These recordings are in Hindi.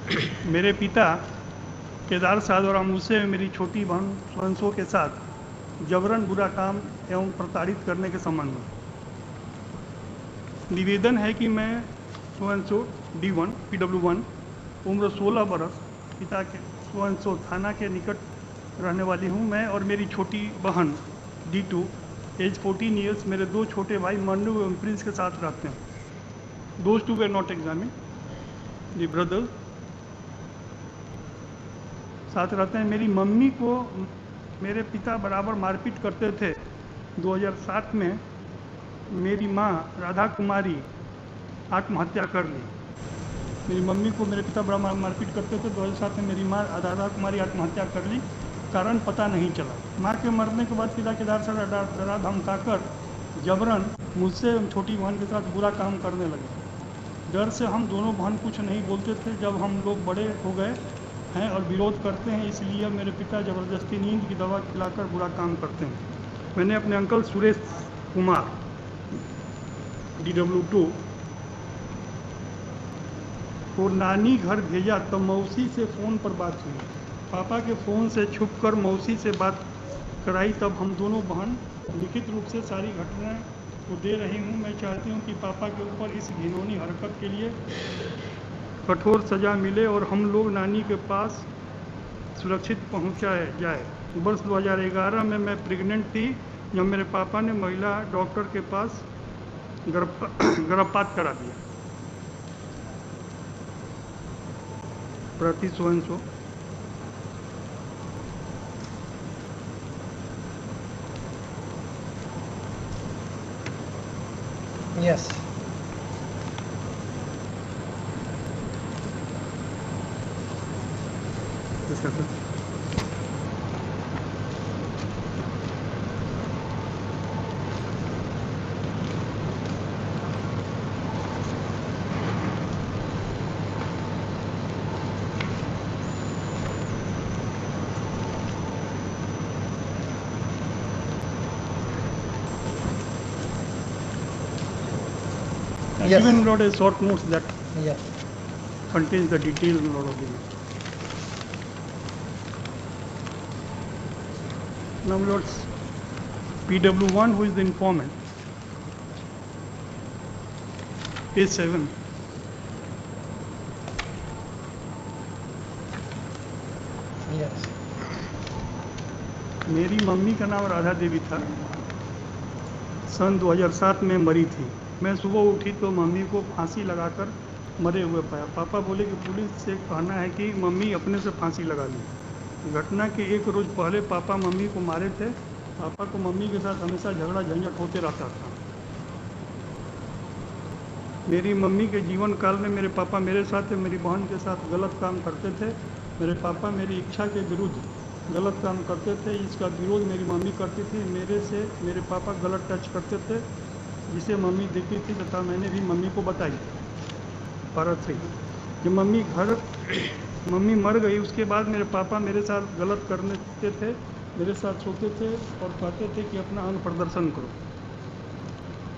मेरे पिता केदार साहब और मुझसे मेरी छोटी बहन सुअंशो के साथ जबरन बुरा काम एवं प्रताड़ित करने के संबंध में निवेदन है कि मैं सुअंशो D1 PW1 उम्र 16 बरस पिता के सुअंशो थाना के निकट रहने वाली हूँ। मैं और मेरी छोटी बहन D2 एज 14 ईयर्स मेरे दो छोटे भाई मन्नू एवं प्रिंस के साथ रहते हैं। Those two way not examine the brothers साथ रहते हैं। मेरी मम्मी को मेरे पिता बराबर मारपीट करते थे। 2007 में मेरी माँ राधा कुमारी आत्महत्या कर ली। मेरी मम्मी को मेरे पिता बड़ा मारपीट करते थे। 2007 में मेरी माँ राधा कुमारी आत्महत्या कर ली। कारण पता नहीं चला। माँ के मरने के बाद पिता केदार से डरा धमकाकर जबरन मुझसे छोटी बहन के साथ बुरा काम करने लगे। डर से हम दोनों बहन कुछ नहीं बोलते थे। जब हम लोग बड़े हो गए हैं और विरोध करते हैं, इसलिए मेरे पिता ज़बरदस्ती नींद की दवा खिलाकर बुरा काम करते हैं। मैंने अपने अंकल सुरेश कुमार DW2 को नानी घर भेजा तब मौसी से फ़ोन पर बात हुई। पापा के फ़ोन से छुपकर मौसी से बात कराई, तब हम दोनों बहन लिखित रूप से सारी घटना को दे रही हूँ। मैं चाहती हूँ कि पापा के ऊपर इस घिनौनी हरकत के लिए कठोर सज़ा मिले और हम लोग नानी के पास सुरक्षित पहुँचाए जाए। वर्ष 2011 में मैं प्रेग्नेंट थी जब मेरे पापा ने महिला डॉक्टर के पास गर्भपात करा दिया। प्रति सुअंशो Yes. I Yes. given lot of short notes that Yeah. contains the details lot of the. Now let's PW1 who is the informant. Page 7. Yes. मेरी मम्मी का नाम राधा देवी था। सन 2007 में मरी थी। मैं सुबह उठी तो मम्मी को फांसी लगाकर मरे हुए पाया। पापा बोले कि पुलिस से कहना है कि मम्मी अपने से फांसी लगा ली। घटना के एक रोज़ पहले पापा मम्मी को मारे थे। पापा को मम्मी के साथ हमेशा झगड़ा झंझट होते रहता था। मेरी मम्मी के जीवन काल में मेरे पापा मेरे साथ मेरी बहन के साथ गलत काम करते थे। मेरे पापा मेरी इच्छा के विरुद्ध गलत काम करते थे। इसका विरोध मेरी मम्मी करती थी। मेरे पापा गलत टच करते थे जिसे मम्मी देखती थी तथा मैंने भी मम्मी को बताई। भारत से जब मम्मी मर गई उसके बाद मेरे पापा मेरे साथ गलत करते थे। मेरे साथ सोते थे और कहते थे कि अपना अंग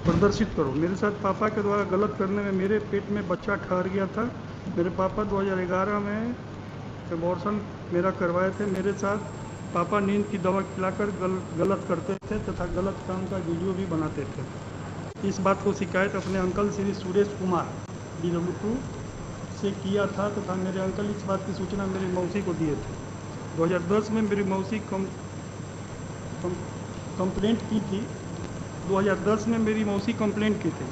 प्रदर्शित करो। मेरे साथ पापा के द्वारा गलत करने में मेरे पेट में बच्चा ठहर गया था। मेरे पापा 2011 में एबॉर्शन मेरा करवाए थे। मेरे साथ पापा नींद की दवा खिलाकर गलत करते थे तथा गलत काम का वीडियो भी बनाते थे। इस बात को शिकायत अपने अंकल श्री सुरेश कुमार DW2 से किया था तथा मेरे अंकल इस बात की सूचना मेरी मौसी को दिए थे। 2010 में मेरी मौसी कंप्लेंट की थी। 2010 में मेरी मौसी कंप्लेंट की थी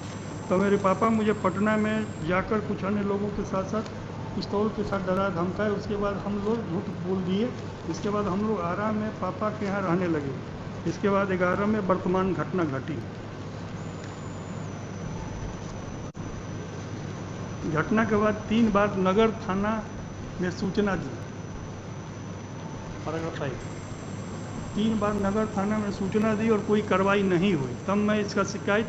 तो मेरे पापा मुझे पटना में जाकर कुछ अन्य लोगों के साथ साथ पिस्तौल के साथ डरा धमकाए। उसके बाद हम लोग झूठ बोल दिए। इसके बाद हम लोग आराम में पापा के यहाँ रहने लगे। इसके बाद 11 में वर्तमान घटना घटी। घटना के बाद 3 बार नगर थाना में सूचना दी। पैराग्राफ 5। 3 बार नगर थाना में सूचना दी और कोई कार्रवाई नहीं हुई। तब मैं इसका शिकायत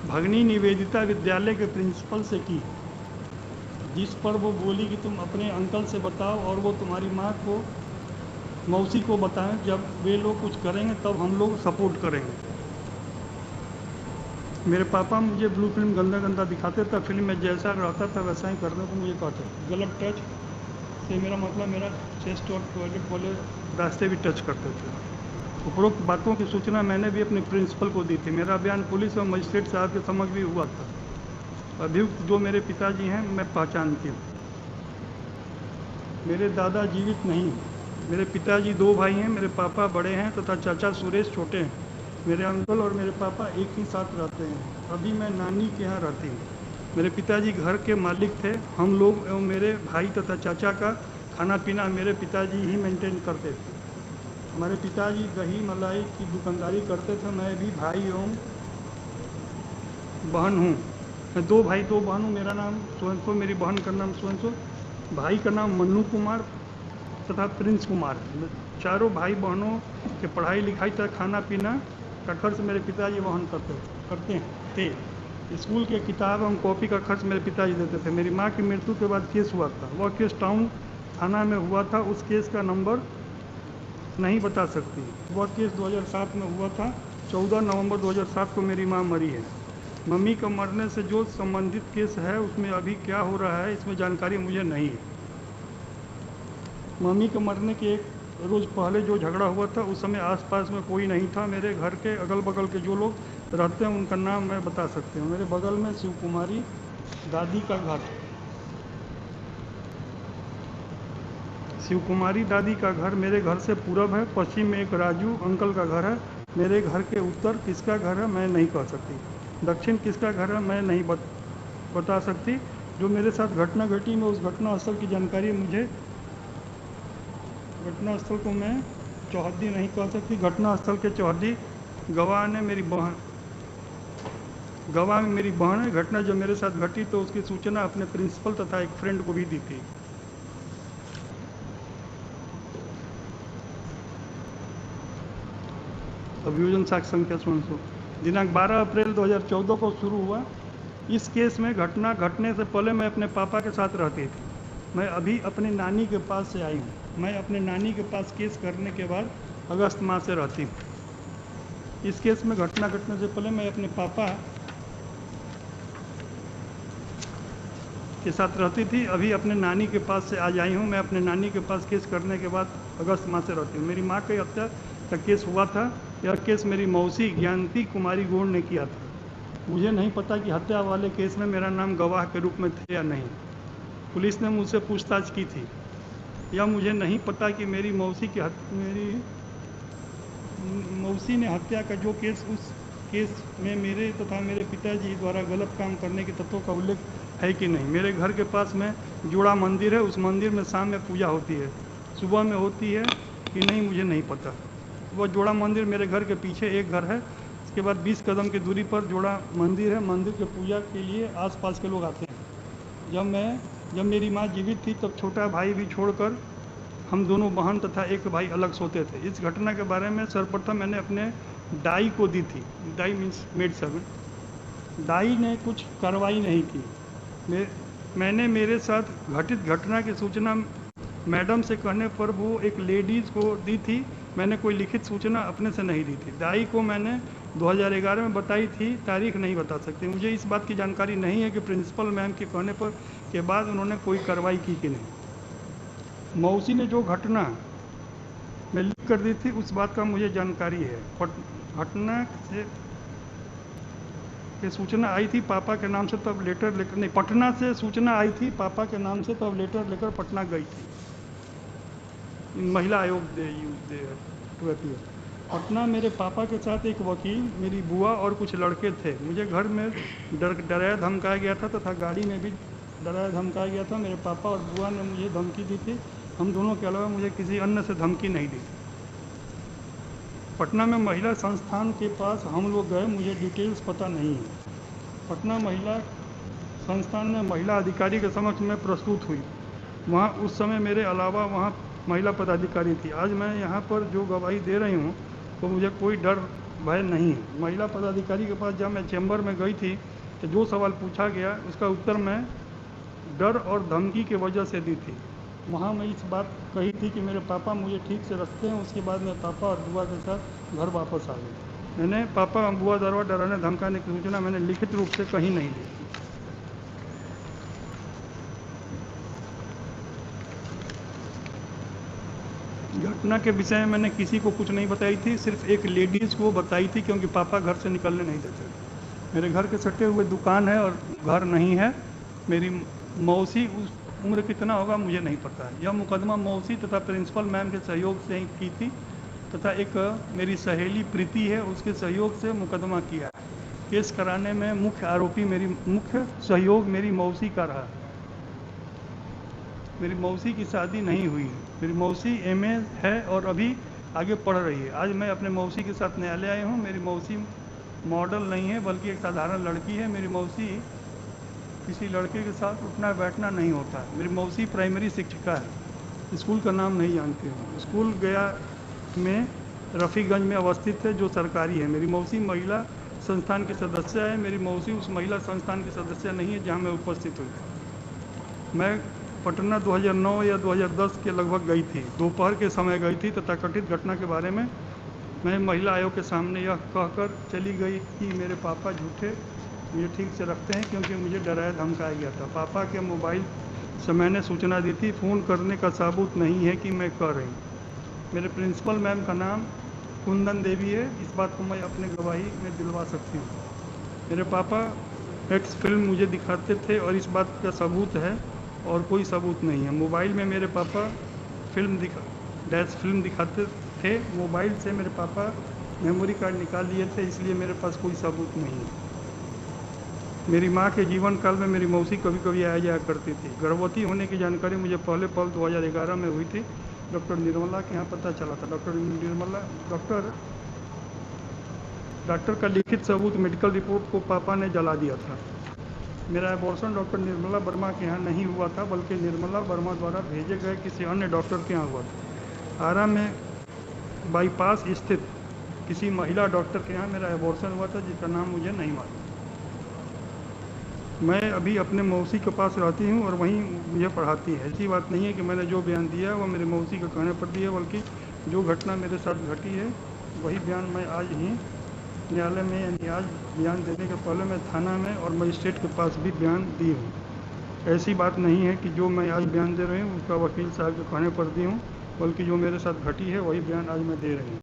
भगनी निवेदिता विद्यालय के प्रिंसिपल से की, जिस पर वो बोली कि तुम अपने अंकल से बताओ और वो तुम्हारी माँ को मौसी को बताएं। जब वे लोग कुछ करेंगे तब हम लोग सपोर्ट करेंगे। मेरे पापा मुझे ब्लू फिल्म गंदा गंदा दिखाते थे, फिल्म में जैसा रहता था वैसा ही करने को मुझे कहते। गलत टच से मेरा मतलब मेरा चेस्ट और टॉयलेट वाले रास्ते भी टच करते थे। उपरोक्त बातों की सूचना मैंने भी अपने प्रिंसिपल को दी थी। मेरा बयान पुलिस और मजिस्ट्रेट साहब के समक्ष भी हुआ था। अभियुक्त जो मेरे पिताजी हैं मैं पहचानती हूँ। मेरे दादा जीवित नहीं हैं। मेरे पिताजी 2 भाई हैं। मेरे पापा बड़े हैं तथा चाचा सुरेश छोटे हैं। मेरे अंकल और मेरे पापा एक ही साथ रहते हैं। अभी मैं नानी के यहाँ रहती हूँ। मेरे पिताजी घर के मालिक थे। हम लोग एवं मेरे भाई तथा चाचा का खाना पीना मेरे पिताजी ही मेंटेन करते थे। हमारे पिताजी दही मलाई की दुकानदारी करते थे। मैं भी भाई एवं बहन हूँ। मैं 2 भाई 2 बहन हूँ। मेरा नाम सोनसो, मेरी बहन का नाम सोनसो, भाई का नाम मन्नू कुमार तथा प्रिंस कुमार है। चारों भाई बहनों के पढ़ाई लिखाई तथा खाना पीना का खर्च मेरे पिताजी वहन करते थे। स्कूल के किताब एवं कॉपी का खर्च मेरे पिताजी देते थे। मेरी माँ की मृत्यु के बाद केस हुआ था। वह केस टाउन थाना में हुआ था। उस केस का नंबर नहीं बता सकती। वह केस 2007 में हुआ था। 14 नवंबर 2007 को मेरी माँ मरी है। मम्मी का मरने से जो संबंधित केस है उसमें अभी क्या हो रहा है इसमें जानकारी मुझे नहीं है। मम्मी के मरने के एक रोज़ पहले जो झगड़ा हुआ था उस समय आसपास में कोई नहीं था। मेरे घर के अगल बगल के जो लोग रहते हैं उनका नाम मैं बता सकती हूँ। मेरे बगल में शिव कुमारी दादी का घर, शिव कुमारी दादी का घर मेरे घर से पूरब है। पश्चिम में एक राजू अंकल का घर है। मेरे घर के उत्तर किसका घर है मैं नहीं कह सकती। दक्षिण किसका घर है मैं नहीं बता सकती। जो मेरे साथ घटना घटी मैं उस घटना स्थल की जानकारी मुझे, घटना स्थल को मैं चौहद्दी नहीं कह सकती। घटना स्थल के चौहद्दी गवाह में मेरी बहन है। घटना जो मेरे साथ घटी तो उसकी सूचना अपने प्रिंसिपल तथा एक फ्रेंड को भी दी थी। अभियोजन साक्ष्य संख्या 16 दिनांक 12 अप्रैल 2014 को शुरू हुआ। इस केस में घटना घटने से पहले मैं अपने पापा के साथ रहती थी। मैं अभी अपनी नानी के पास से आई हूँ। मैं अपने नानी के पास केस करने के बाद अगस्त माह से रहती हूँ। इस केस में घटना घटने से पहले मैं अपने पापा के साथ रहती थी। अभी अपने नानी के पास से आज आई हूँ। मैं अपने नानी के पास केस करने के बाद अगस्त माह से रहती हूँ। मेरी माँ की हत्या का केस हुआ था। यह केस मेरी मौसी ज्ञानती कुमारी गौड़ ने किया था। मुझे नहीं पता कि हत्या वाले केस में मेरा नाम गवाह के रूप में थे या नहीं। पुलिस ने मुझसे पूछताछ की थी। यह मुझे नहीं पता कि मेरी मौसी ने हत्या का जो केस, उस केस में मेरे तथा मेरे पिताजी द्वारा गलत काम करने के तत्वों का उल्लेख है कि नहीं। मेरे घर के पास में जोड़ा मंदिर है। उस मंदिर में शाम में पूजा होती है। सुबह में होती है कि नहीं मुझे नहीं पता। वह जोड़ा मंदिर मेरे घर के पीछे एक घर है। उसके बाद 20 कदम की दूरी पर जोड़ा मंदिर है। मंदिर के पूजा के लिए आसपास के लोग आते हैं। जब मेरी माँ जीवित थी तब छोटा भाई भी छोड़कर हम दोनों बहन तथा एक भाई अलग सोते थे। इस घटना के बारे में सर्वप्रथम मैंने अपने दाई को दी थी। दाई मीन्स मेड सर्वेंट। दाई ने कुछ कार्रवाई नहीं की। मैंने मेरे साथ घटित घटना की सूचना मैडम से कहने पर वो एक लेडीज़ को दी थी। मैंने कोई लिखित सूचना अपने से नहीं दी थी। दाई को मैंने 2011 में बताई थी। तारीख नहीं बता सकती। मुझे इस बात की जानकारी नहीं है कि प्रिंसिपल मैम के कहने पर के बाद उन्होंने कोई कार्रवाई की कि नहीं। मौसी ने जो घटना में लिख कर दी थी उस बात का मुझे जानकारी है। घटना से की सूचना आई थी पापा के नाम से, तब लेटर लेकर नहीं, पटना से सूचना आई थी पापा के नाम से, तब लेटर लेकर पटना गई थी। महिला आयोग पटना मेरे पापा के साथ एक वकील, मेरी बुआ और कुछ लड़के थे। मुझे घर में डराया धमकाया गया था तथा गाड़ी में भी डराया धमकाया गया था। मेरे पापा और बुआ ने मुझे धमकी दी थी। हम दोनों के अलावा मुझे किसी अन्य से धमकी नहीं दी। पटना में महिला संस्थान के पास हम लोग गए। मुझे डिटेल्स पता नहीं है। पटना महिला संस्थान में महिला अधिकारी के समक्ष में प्रस्तुत हुई। वहाँ उस समय मेरे अलावा वहाँ महिला पदाधिकारी थी। आज मैं यहाँ पर जो गवाही दे रही हूँ तो मुझे कोई डर भय नहीं है। महिला पदाधिकारी के पास जब मैं चैम्बर में गई थी तो जो सवाल पूछा गया उसका उत्तर मैं डर और धमकी की वजह से दी थी। वहाँ मैं इस बात कही थी कि मेरे पापा मुझे ठीक से रखते हैं। उसके बाद मैं पापा और बुआ के साथ घर वापस आ गए। मैंने पापा बुआ दरवा डराने धमकाने की सूचना मैंने लिखित रूप से कहीं नहीं दी। घटना के विषय में मैंने किसी को कुछ नहीं बताई थी, सिर्फ एक लेडीज़ को बताई थी, क्योंकि पापा घर से निकलने नहीं देते। मेरे घर के सटे हुए दुकान है और घर नहीं है। मेरी मौसी, उस उम्र कितना होगा मुझे नहीं पता है। यह मुकदमा मौसी तथा प्रिंसिपल मैम के सहयोग से ही की थी, तथा एक मेरी सहेली प्रीति है, उसके सहयोग से मुकदमा किया है। केस कराने में मुख्य सहयोग मेरी मौसी का रहा। मेरी मौसी की शादी नहीं हुई है। मेरी मौसी एमए है और अभी आगे पढ़ रही है। आज मैं अपने मौसी के साथ न्यायालय आया हूँ। मेरी मौसी मॉडल नहीं है, बल्कि एक साधारण लड़की है। मेरी मौसी किसी लड़के के साथ उठना बैठना नहीं होता है। मेरी मौसी प्राइमरी शिक्षिका है। स्कूल का नाम नहीं जानती हूँ। स्कूल गया में रफ़ीगंज में अवस्थित है, जो सरकारी है। मेरी मौसी महिला संस्थान की सदस्य है। मेरी मौसी उस महिला संस्थान की सदस्य नहीं है जहाँ मैं उपस्थित हुई। मैं पटना 2009 या 2010 के लगभग गई थी। दोपहर के समय गई थी तथा कथित घटना के बारे में मैं महिला आयोग के सामने यह कहकर चली गई कि मेरे पापा झूठे मुझे ठीक से रखते हैं, क्योंकि मुझे डराया धमकाया गया था। पापा के मोबाइल से मैंने सूचना दी थी। फ़ोन करने का सबूत नहीं है कि मैं कर रही। मेरे प्रिंसिपल मैम का नाम कुंदन देवी है। इस बात को मैं अपने गवाही में दिलवा सकती हूँ। मेरे पापा एक्स फिल्म मुझे दिखाते थे और इस बात का सबूत है, और कोई सबूत नहीं है। मोबाइल में मेरे पापा फिल्म दिखाते थे। मोबाइल से मेरे पापा मेमोरी कार्ड निकाल लिए थे, इसलिए मेरे पास कोई सबूत नहीं है। मेरी माँ के जीवन काल में मेरी मौसी कभी कभी आया जाया करती थी। गर्भवती होने की जानकारी मुझे पहले 2011 में हुई थी। डॉक्टर निर्मला के यहाँ पता चला था। डॉक्टर का लिखित सबूत मेडिकल रिपोर्ट को पापा ने जला दिया था। मेरा एबॉर्शन डॉक्टर निर्मला वर्मा के यहाँ नहीं हुआ था, बल्कि निर्मला वर्मा द्वारा भेजे गए किसी अन्य डॉक्टर के यहाँ हुआ था। आरा में बाईपास स्थित किसी महिला डॉक्टर के यहाँ मेरा एबॉर्शन हुआ था, जिसका नाम मुझे नहीं मालूम। मैं अभी अपने मौसी के पास रहती हूँ और वहीं मुझे पढ़ाती है। ऐसी बात नहीं है कि मैंने जो बयान दिया है वो मेरे मौसी के कहने पर दिया, बल्कि जो घटना मेरे साथ घटी है वही बयान मैं आज ही न्यायालय में, यानी आज बयान देने के पहले मैं थाना में और मजिस्ट्रेट के पास भी बयान दी हूँ। ऐसी बात नहीं है कि जो मैं आज बयान दे रही हूँ उसका वकील साहब के कहने पर दी हूँ, बल्कि जो मेरे साथ घटी है वही बयान आज मैं दे रही हूँ।